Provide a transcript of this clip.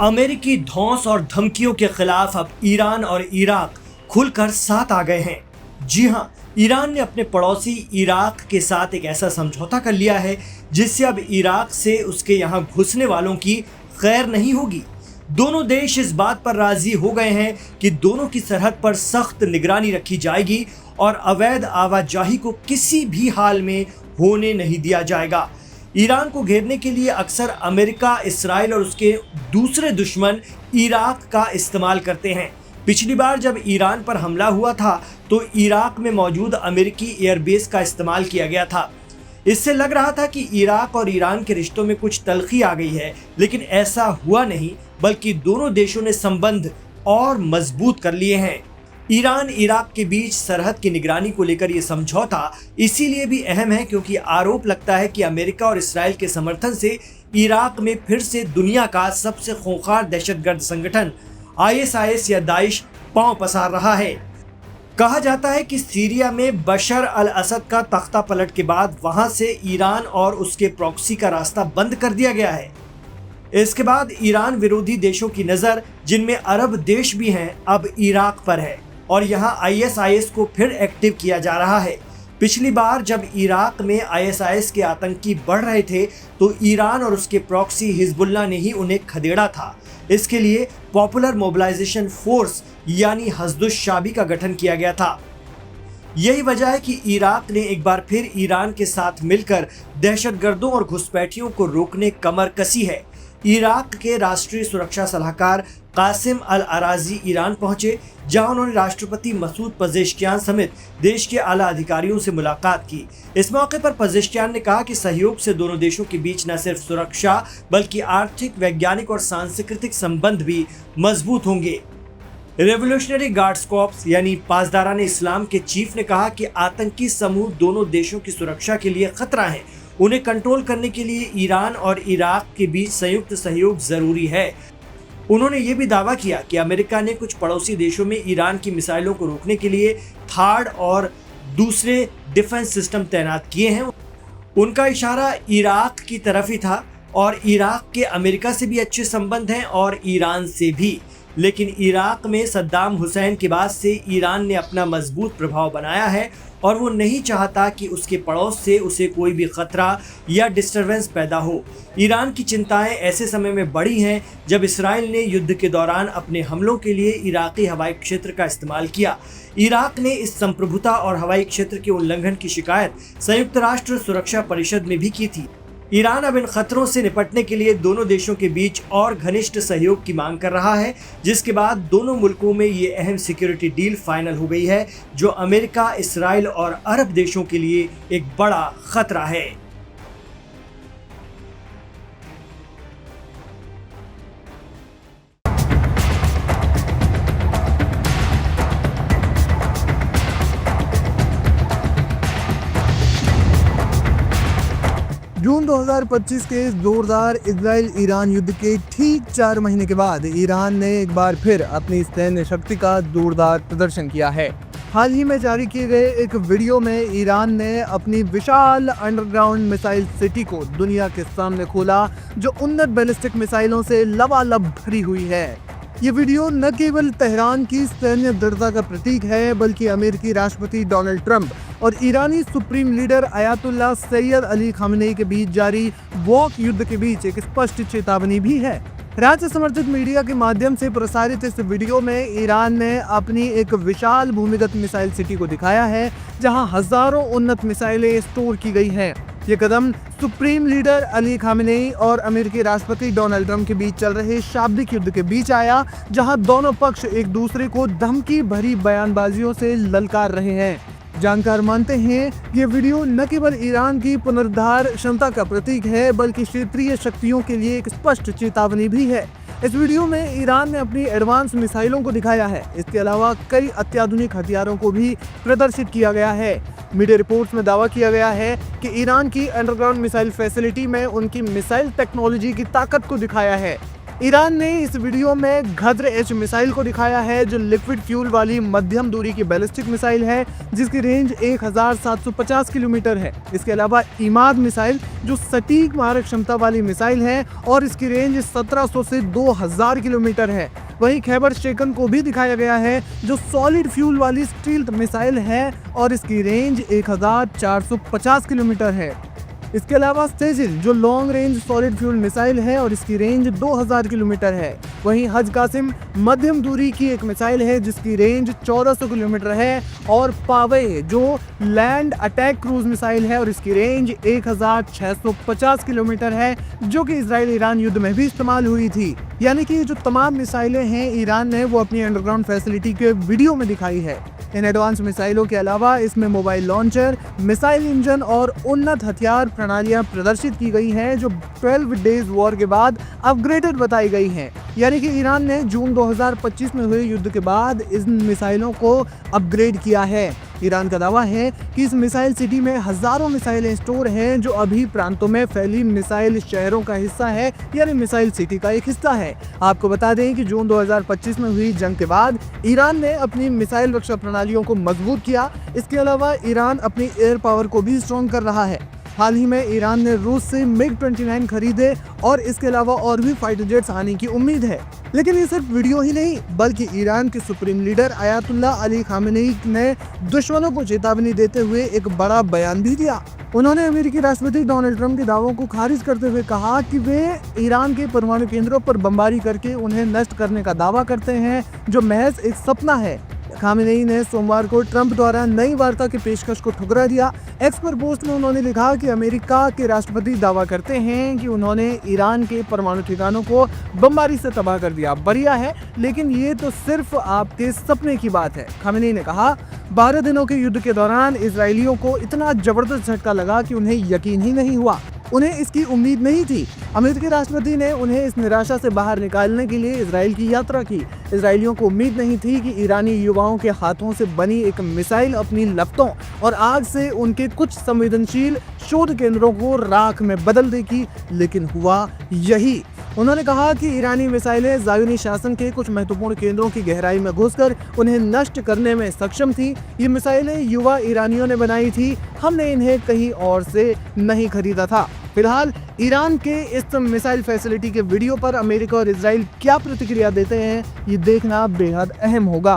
अमेरिकी धौंस और धमकियों के खिलाफ अब ईरान और इराक खुलकर साथ आ गए हैं। जी हां, ईरान ने अपने पड़ोसी इराक के साथ एक ऐसा समझौता कर लिया है जिससे अब इराक से उसके यहां घुसने वालों की खैर नहीं होगी। दोनों देश इस बात पर राजी हो गए हैं कि दोनों की सरहद पर सख्त निगरानी रखी जाएगी और अवैध आवाजाही को किसी भी हाल में होने नहीं दिया जाएगा। ईरान को घेरने के लिए अक्सर अमेरिका, इसराइल और उसके दूसरे दुश्मन इराक का इस्तेमाल करते हैं। पिछली बार जब ईरान पर हमला हुआ था तो इराक में मौजूद अमेरिकी एयरबेस का इस्तेमाल किया गया था। इससे लग रहा था कि इराक और ईरान के रिश्तों में कुछ तल्खी आ गई है, लेकिन ऐसा हुआ नहीं, बल्कि दोनों देशों ने संबंध और मजबूत कर लिए हैं। ईरान इराक के बीच सरहद की निगरानी को लेकर यह समझौता इसीलिए भी अहम है क्योंकि आरोप लगता है कि अमेरिका और इसराइल के समर्थन से इराक में फिर से दुनिया का सबसे खूंखार दहशतगर्द संगठन ISIS या दाइश पांव पसार रहा है। कहा जाता है कि सीरिया में बशर अल असद का तख्ता पलट के बाद वहां से ईरान और उसके प्रॉक्सी का रास्ता बंद कर दिया गया है। इसके बाद ईरान विरोधी देशों की नजर, जिनमें अरब देश भी हैं, अब इराक पर है और यहाँ ISIS को फिर एक्टिव किया जा रहा है। पिछली बार जब इराक में ISIS के आतंकी बढ़ रहे थे तो ईरान और उसके प्रॉक्सी हिजबुल्लाह ने ही उन्हें खदेड़ा था। इसके लिए पॉपुलर मोबिलाइजेशन फोर्स यानी हश्दुश-शाबी का गठन किया गया था। यही वजह है कि इराक ने एक बार फिर ईरान के साथ मिलकर दहशतगर्दों और घुसपैठियों को रोकने कमर कसी है। इराक के राष्ट्रीय सुरक्षा सलाहकार कासिम अल अराजी ईरान पहुंचे, जहां उन्होंने राष्ट्रपति मसूद पजेश्कियान समेत देश के आला अधिकारियों से मुलाकात की। इस मौके पर पजेश्कियान ने कहा कि सहयोग से दोनों देशों के बीच न सिर्फ सुरक्षा बल्कि आर्थिक, वैज्ञानिक और सांस्कृतिक संबंध भी मजबूत होंगे। रेवोल्यूशनरी गार्ड्स कॉर्प्स यानी पासदारान इस्लाम के चीफ ने कहा कि आतंकी समूह दोनों देशों की सुरक्षा के लिए खतरा है। उन्हें कंट्रोल करने के लिए ईरान और इराक के बीच संयुक्त सहयोग जरूरी है। उन्होंने ये भी दावा किया कि अमेरिका ने कुछ पड़ोसी देशों में ईरान की मिसाइलों को रोकने के लिए थार्ड और दूसरे डिफेंस सिस्टम तैनात किए हैं। उनका इशारा इराक की तरफ ही था और इराक के अमेरिका से भी अच्छे संबंध हैं और ईरान से भी। लेकिन इराक में सद्दाम हुसैन के बाद से ईरान ने अपना मजबूत प्रभाव बनाया है और वो नहीं चाहता कि उसके पड़ोस से उसे कोई भी खतरा या डिस्टरबेंस पैदा हो। ईरान की चिंताएं ऐसे समय में बढ़ी हैं जब इसराइल ने युद्ध के दौरान अपने हमलों के लिए इराकी हवाई क्षेत्र का इस्तेमाल किया। इराक ने इस संप्रभुता और हवाई क्षेत्र के उल्लंघन की शिकायत संयुक्त राष्ट्र सुरक्षा परिषद में भी की थी। ईरान अब इन खतरों से निपटने के लिए दोनों देशों के बीच और घनिष्ठ सहयोग की मांग कर रहा है, जिसके बाद दोनों मुल्कों में ये अहम सिक्योरिटी डील फाइनल हो गई है, जो अमेरिका, इसराइल और अरब देशों के लिए एक बड़ा खतरा है। जून 2025 के इस जोरदार इजराइल-ईरान युद्ध के ठीक 4 महीने के बाद ईरान ने एक बार फिर अपनी सैन्य शक्ति का जोरदार प्रदर्शन किया है। हाल ही में जारी किए गए एक वीडियो में ईरान ने अपनी विशाल अंडरग्राउंड मिसाइल सिटी को दुनिया के सामने खोला, जो उन्नत बैलिस्टिक मिसाइलों से लबालब भरी हुई है। ये वीडियो न केवल तेहरान की सैन्य दृढ़ता का प्रतीक है, बल्कि अमेरिकी राष्ट्रपति डोनाल्ड ट्रंप और ईरानी supreme leader Ayatollah Sayyid Ali Khamenei के बीच जारी वॉक युद्ध के बीच एक स्पष्ट चेतावनी भी है। राज्य समर्थित मीडिया के माध्यम से प्रसारित इस वीडियो में ईरान ने अपनी एक विशाल भूमिगत मिसाइल सिटी को दिखाया है, जहां हजारों उन्नत मिसाइलें स्टोर की गई हैं। ये कदम सुप्रीम लीडर अली खामेनेई और अमेरिकी राष्ट्रपति डोनाल्ड ट्रंप के बीच चल रहे शाब्दिक युद्ध के बीच आया, जहां दोनों पक्ष एक दूसरे को धमकी भरी बयानबाजियों से ललकार रहे हैं। जानकार मानते हैं ये वीडियो न केवल ईरान की पुनरुद्धार क्षमता का प्रतीक है, बल्कि क्षेत्रीय शक्तियों के लिए एक स्पष्ट चेतावनी भी है। इस वीडियो में ईरान ने अपनी एडवांस मिसाइलों को दिखाया है। इसके अलावा कई अत्याधुनिक हथियारों को भी प्रदर्शित किया गया है। मीडिया रिपोर्ट्स में दावा किया गया है कि ईरान की अंडरग्राउंड मिसाइल फैसिलिटी में उनकी मिसाइल टेक्नोलॉजी की ताकत को दिखाया है। ईरान ने इस वीडियो में घद्र एच मिसाइल को दिखाया है, जो लिक्विड फ्यूल वाली मध्यम दूरी की बैलिस्टिक मिसाइल है जिसकी रेंज 1750 किलोमीटर है। इसके अलावा इमाद मिसाइल जो सटीक मारक क्षमता वाली मिसाइल है और इसकी रेंज 1700 से 2000 किलोमीटर है। वहीं खैबर शेकन को भी दिखाया गया है जो सॉलिड फ्यूल वाली स्टील्थ मिसाइल है और इसकी रेंज 1450 किलोमीटर है। इसके अलावा सेजिल जो long range solid fuel missile है और इसकी रेंज 2000 किलोमीटर है। वहीं हज कासिम मध्यम दूरी की एक मिसाइल है जिसकी रेंज 1400 किलोमीटर है और पावे जो लैंड अटैक क्रूज मिसाइल है और इसकी रेंज 1650 किलोमीटर है, जो कि इजराइल ईरान युद्ध में भी इस्तेमाल हुई थी। यानी कि जो तमाम मिसाइलें हैं ईरान ने वो अपनी अंडरग्राउंड फैसिलिटी के वीडियो में दिखाई है। इन एडवांस मिसाइलों के अलावा इसमें मोबाइल लॉन्चर, मिसाइल इंजन और उन्नत हथियार प्रणालियां प्रदर्शित की गई हैं जो 12 डेज वॉर के बाद अपग्रेडेड बताई गई हैं। यानी कि ईरान ने जून 2025 में हुए युद्ध के बाद इन मिसाइलों को अपग्रेड किया है। ईरान का दावा है कि इस मिसाइल सिटी में हजारों मिसाइलें स्टोर हैं जो अभी प्रांतों में फैली मिसाइल शहरों का हिस्सा है, यानी मिसाइल सिटी का एक हिस्सा है। आपको बता दें कि जून 2025 में हुई जंग के बाद ईरान ने अपनी मिसाइल रक्षा प्रणालियों को मजबूत किया। इसके अलावा ईरान अपनी एयर पावर को भी स्ट्रॉन्ग कर रहा है। हाल ही में ईरान ने रूस से MiG-29 खरीदे और इसके अलावा और भी फाइटर जेट्स आने की उम्मीद है। लेकिन ये सिर्फ वीडियो ही नहीं, बल्कि ईरान के supreme leader ayatollah Ali Khamenei ने दुश्मनों को चेतावनी देते हुए एक बड़ा बयान भी दिया। उन्होंने अमेरिकी राष्ट्रपति डोनाल्ड ट्रंप के दावों को खारिज करते हुए कहा कि वे ईरान के परमाणु केंद्रों पर बमबारी करके उन्हें नष्ट करने का दावा करते हैं, जो महज एक सपना है। खामेनेई ने सोमवार को ट्रंप द्वारा नई वार्ता की पेशकश को ठुकरा दिया। एक्स पर पोस्ट में उन्होंने लिखा कि अमेरिका के राष्ट्रपति दावा करते हैं कि उन्होंने ईरान के परमाणु ठिकानों को बमबारी से तबाह कर दिया। बढ़िया है, लेकिन ये तो सिर्फ आपके सपने की बात है। खामेनेई ने कहा, 12 दिनों के युद्ध के दौरान इजरायलियों को इतना जबरदस्त झटका लगा कि उन्हें यकीन ही नहीं हुआ। उन्हें इसकी उम्मीद नहीं थी। अमेरिकी राष्ट्रपति ने उन्हें इस निराशा से बाहर निकालने के लिए इजराइल की यात्रा की। इजरायलियों को उम्मीद नहीं थी कि ईरानी युवाओं के हाथों से बनी एक मिसाइल अपनी लपटों और आग से उनके कुछ संवेदनशील शोध केंद्रों को राख में बदल देगी, लेकिन हुआ यही। उन्होंने कहा कि ईरानी मिसाइलें ज़ायोनी शासन के कुछ महत्वपूर्ण केंद्रों की गहराई में घुसकर उन्हें नष्ट करने में सक्षम थी। ये मिसाइलें युवा ईरानियों ने बनाई थी, हमने इन्हें कहीं और से नहीं खरीदा था। फिलहाल ईरान के इस मिसाइल फैसिलिटी के वीडियो पर अमेरिका और इजराइल क्या प्रतिक्रिया देते हैं, ये देखना बेहद अहम होगा।